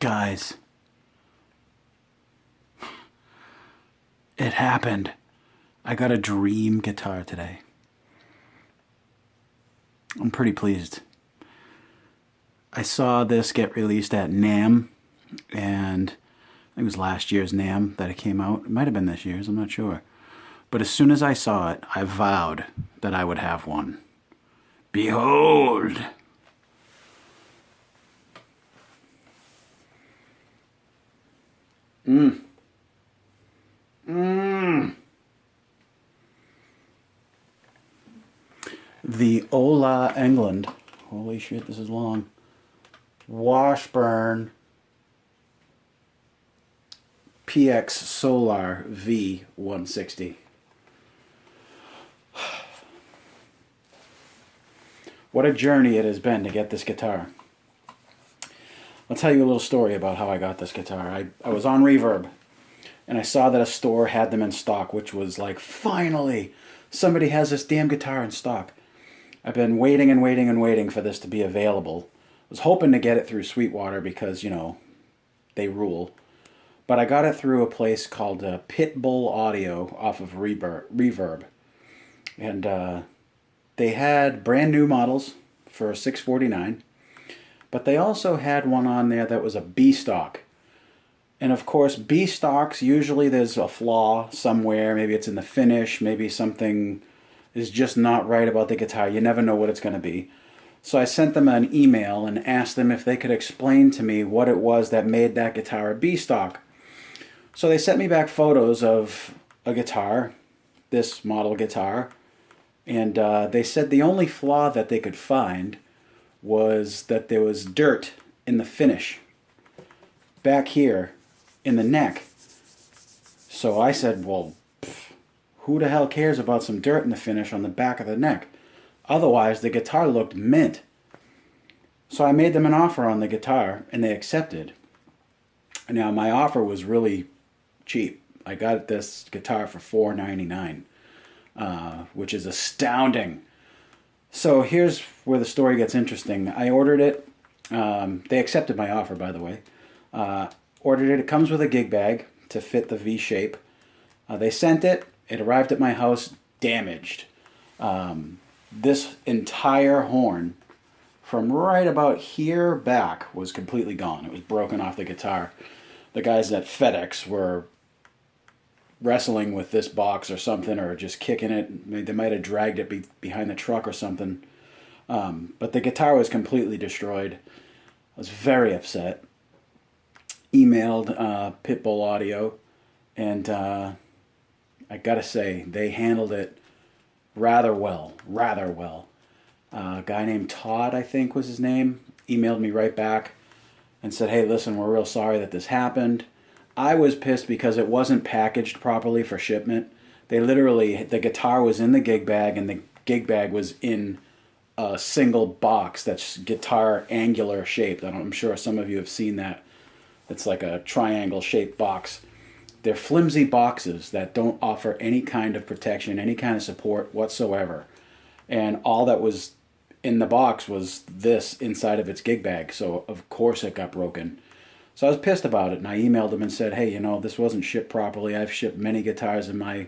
Guys, it happened. I got a dream guitar today. I'm pretty pleased. I saw this get released at NAMM, and I think it was last year's NAMM that it came out. It might have been this year's, I'm not sure. But as soon as I saw it, I vowed that I would have one. Behold! The Englund, holy shit, this is long, Washburn Solar V160. What a journey it has been to get this guitar. I'll tell you a little story about how I got this guitar. I was on Reverb, and I saw that a store had them in stock, which was like, finally, somebody has this damn guitar in stock. I've been waiting and waiting and waiting for this to be available. I was hoping to get it through Sweetwater because, you know, they rule. But I got it through a place called Pitbull Audio off of Reverb. And they had brand new models for $649. But they also had one on there that was a B stock. And of course, B stocks, usually there's a flaw somewhere. Maybe it's in the finish. Maybe something is just not right about the guitar. You never know what it's going to be. So I sent them an email and asked them if they could explain to me what it was that made that guitar a B stock. So they sent me back photos of a guitar, this model guitar, and they said the only flaw that they could find was that there was dirt in the finish back here in the neck. So I said, well, who the hell cares about some dirt in the finish on the back of the neck? Otherwise, the guitar looked mint. So I made them an offer on the guitar, and they accepted. Now, my offer was really cheap. I got this guitar for $499, which is astounding. So here's where the story gets interesting. I ordered it. They accepted my offer, by the way. Ordered it. It comes with a gig bag to fit the V shape. They sent it. It arrived at my house damaged. This entire horn from right about here back was completely gone. It was broken off the guitar. The guys at FedEx were wrestling with this box or something, or just kicking it. They might have dragged it behind the truck or something. But the guitar was completely destroyed. I was very upset. Emailed Pitbull Audio, and I gotta say, they handled it rather well. A guy named Todd, I think was his name, emailed me right back and said, hey, listen, we're real sorry that this happened. I was pissed because it wasn't packaged properly for shipment. They literally, the guitar was in the gig bag, and the gig bag was in a single box that's guitar angular shaped. I'm sure some of you have seen that. It's like a triangle shaped box. They're flimsy boxes that don't offer any kind of protection, any kind of support whatsoever. And all that was in the box was this inside of its gig bag. So, of course, it got broken. So I was pissed about it, and I emailed them and said, hey, you know, this wasn't shipped properly. I've shipped many guitars in my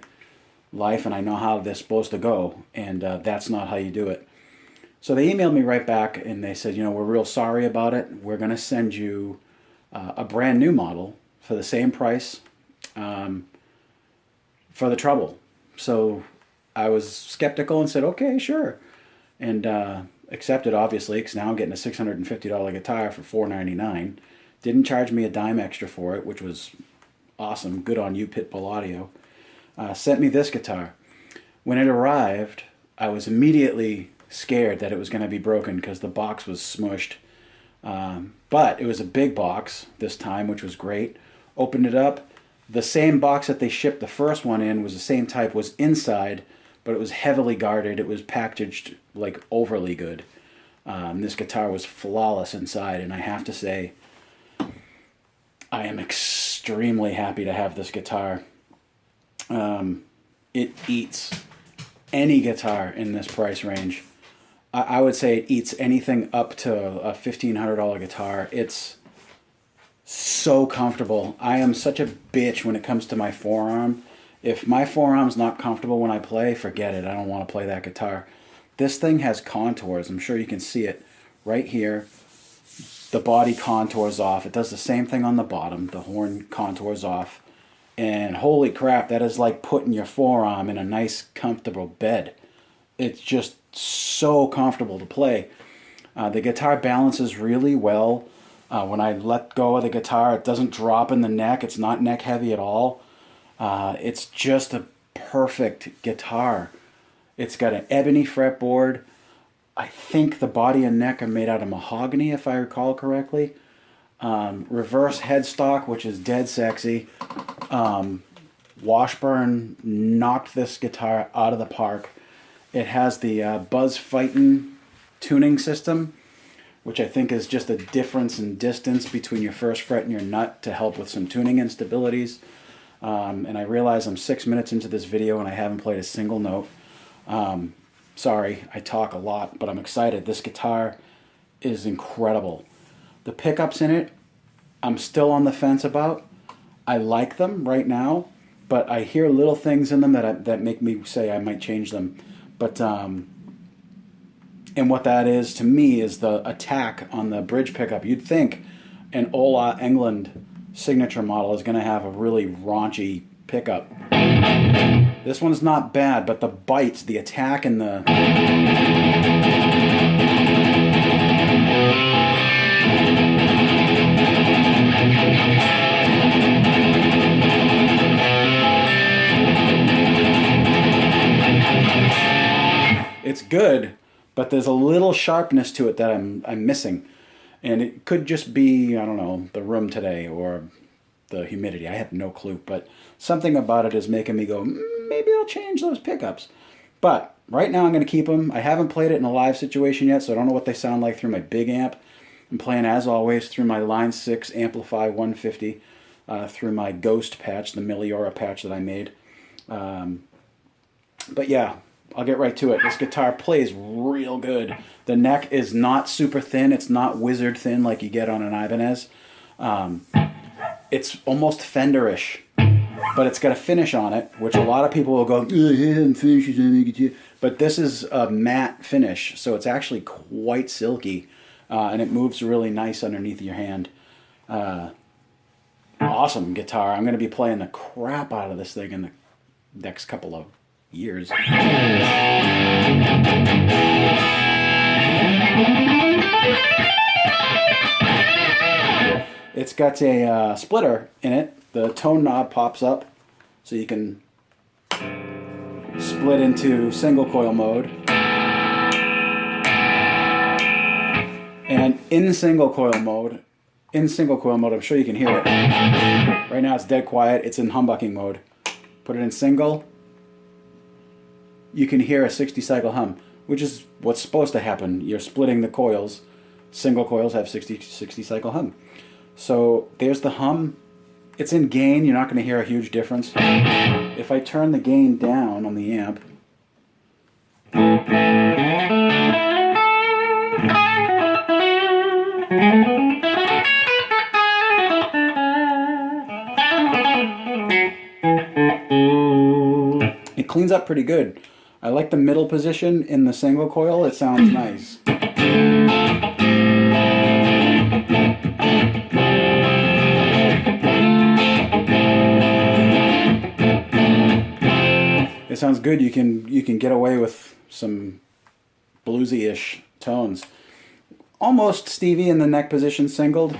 life, and I know how they're supposed to go, and that's not how you do it. So they emailed me right back, and they said, you know, we're real sorry about it. We're going to send you a brand new model for the same price. For the trouble. So I was skeptical and said, okay, sure. And accepted, obviously, because now I'm getting a $650 guitar for $499. Didn't charge me a dime extra for it, which was awesome. Good on you, Pitbull Audio. Sent me this guitar. When it arrived, I was immediately scared that it was going to be broken because the box was smushed. But it was a big box this time, which was great. Opened it up. The same box that they shipped the first one in was the same type, was inside, but it was heavily guarded. It was packaged like overly good. This guitar was flawless inside, and I have to say, I am extremely happy to have this guitar. It eats any guitar in this price range. I would say it eats anything up to a $1,500 guitar. It's So comfortable. I am such a bitch when it comes to my forearm. If my forearm's not comfortable when I play, forget it. I don't want to play that guitar. This thing has contours. I'm sure you can see it right here. The body contours off. It does the same thing on the bottom. The horn contours off. And holy crap, that is like putting your forearm in a nice, comfortable bed. It's just so comfortable to play. The guitar balances really well. When I let go of the guitar, it doesn't drop in the neck. It's not neck heavy at all. It's just a perfect guitar. It's got an ebony fretboard. I think the body and neck are made out of mahogany, if I recall correctly. Reverse headstock, which is dead sexy. Washburn knocked this guitar out of the park. It has the Buzz Fightin' tuning system, which I think is just a difference in distance between your first fret and your nut to help with some tuning instabilities. And I realize I'm 6 minutes into this video and I haven't played a single note. Sorry, I talk a lot, but I'm excited. This guitar is incredible. The pickups in it, I'm still on the fence about. I like them right now, but I hear little things in them that make me say I might change them. But and what that is to me is the attack on the bridge pickup. You'd think an Englund signature model is going to have a really raunchy pickup. This one's not bad, but the bite, the attack, and the... It's good, but there's a little sharpness to it that I'm missing. And it could just be, I don't know, the room today or the humidity. I have no clue, but something about it is making me go, maybe I'll change those pickups. But right now I'm going to keep them. I haven't played it in a live situation yet, so I don't know what they sound like through my big amp. I'm playing, as always, through my Line 6 Aplifi 150, through my Ghost patch, the Meliora patch that I made. But yeah, I'll get right to it. This guitar plays real good. The neck is not super thin. It's not wizard thin like you get on an Ibanez. It's almost Fenderish, but it's got a finish on it, which a lot of people will go, finishes on the guitar. But this is a matte finish, so it's actually quite silky, and it moves really nice underneath your hand. Awesome guitar. I'm going to be playing the crap out of this thing in the next couple of years. It's got a splitter in it. The tone knob pops up so you can split into single coil mode. And in single coil mode, I'm sure you can hear it. Right now it's dead quiet. It's in humbucking mode. Put it in single. You can hear a 60 cycle hum, which is what's supposed to happen. You're splitting the coils. Single coils have 60 cycle hum. So there's the hum. It's in gain. You're not going to hear a huge difference. If I turn the gain down on the amp, it cleans up pretty good. I like the middle position in the single coil. It sounds nice. It sounds good. You can get away with some bluesy-ish tones. Almost Stevie in the neck position singled.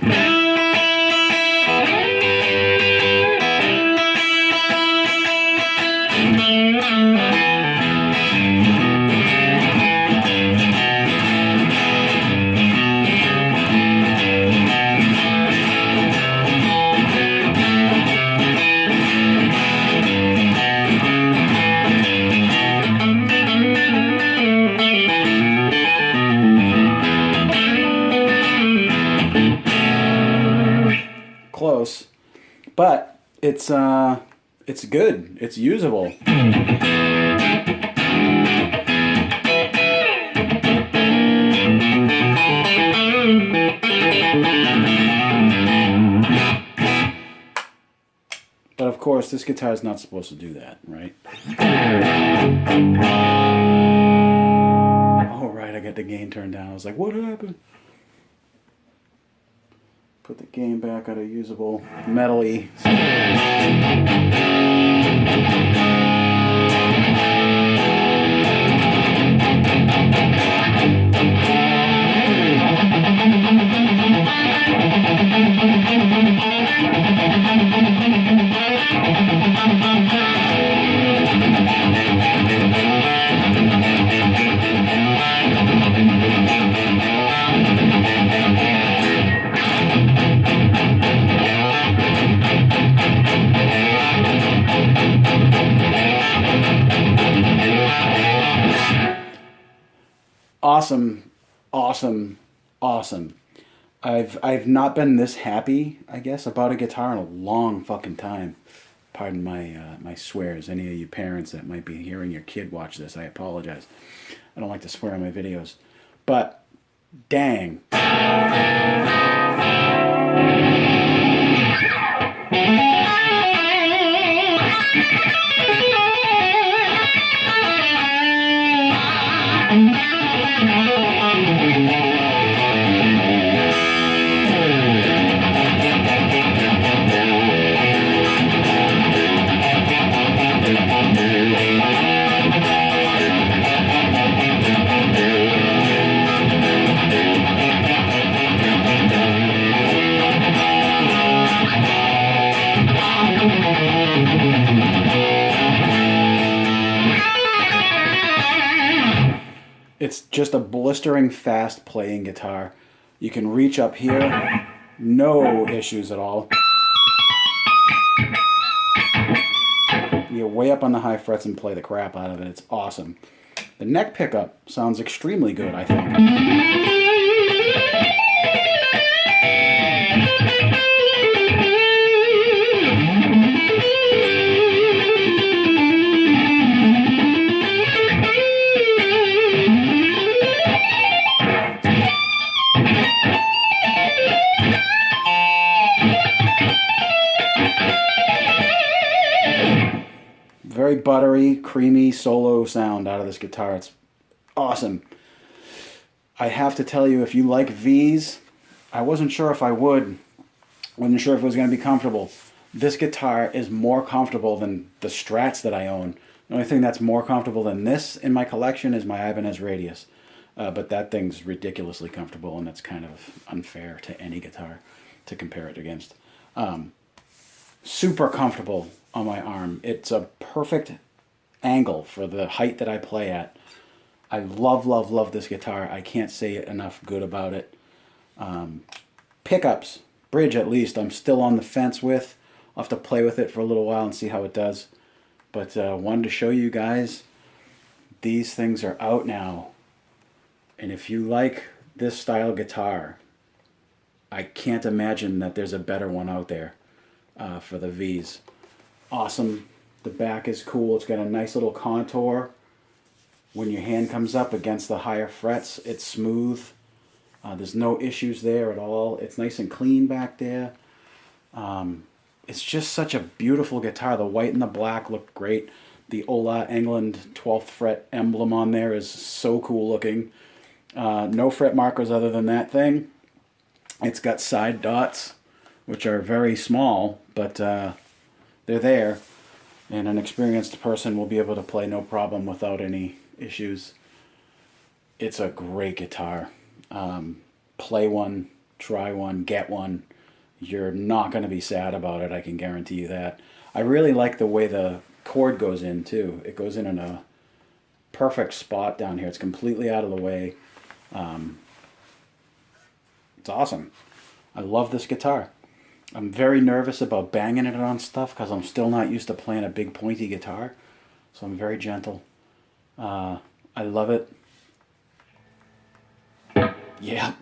Close, but it's good. It's usable. course, this guitar is not supposed to do that, right? Oh, right, I got the gain turned down. I was like, what happened? Put the gain back at a usable metal-y. Awesome, awesome, awesome. I've not been this happy, I guess, about a guitar in a long fucking time. Pardon my my swears. Any of you parents that might be hearing your kid watch this, I apologize. I don't like to swear on my videos. But dang. It's just a blistering fast playing guitar. You can reach up here, no issues at all. You're way up on the high frets and play the crap out of it. It's awesome. The neck pickup sounds extremely good, I think. Very buttery, creamy solo sound out of this guitar. It's awesome. I have to tell you, if you like V's, I wasn't sure if I would. Wasn't sure if it was going to be comfortable. This guitar is more comfortable than the Strats that I own. The only thing that's more comfortable than this in my collection is my Ibanez Radius. But that thing's ridiculously comfortable, and it's kind of unfair to any guitar to compare it against. Super comfortable on my arm. It's a perfect angle for the height that I play at. I love, love, love this guitar. I can't say enough good about it. Pickups, bridge at least, I'm still on the fence with. I'll have to play with it for a little while and see how it does. But wanted to show you guys, these things are out now. And if you like this style guitar, I can't imagine that there's a better one out there for the V's. Awesome. The back is cool. It's got a nice little contour. When your hand comes up against the higher frets, it's smooth. There's no issues there at all. It's nice and clean back there. It's just such a beautiful guitar. The white and the black look great. The Ola Englund 12th fret emblem on there is so cool looking. No fret markers other than that thing. It's got side dots, which are very small, but they're there. And an experienced person will be able to play no problem without any issues. It's a great guitar. Play one, try one, get one. You're not going to be sad about it, I can guarantee you that. I really like the way the cord goes in, too. It goes in a perfect spot down here. It's completely out of the way. It's awesome. I love this guitar. I'm very nervous about banging it on stuff because I'm still not used to playing a big pointy guitar. So I'm very gentle. I love it. Yeah.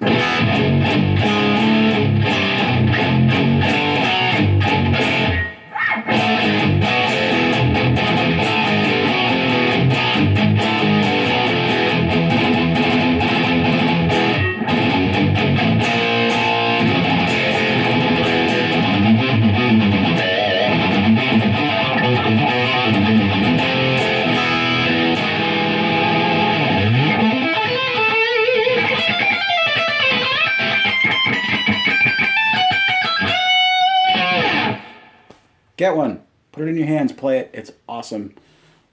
Get one. Put it in your hands. Play it. It's awesome.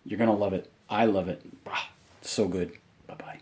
You're going to love it. I love it. Ah, so good. Bye-bye.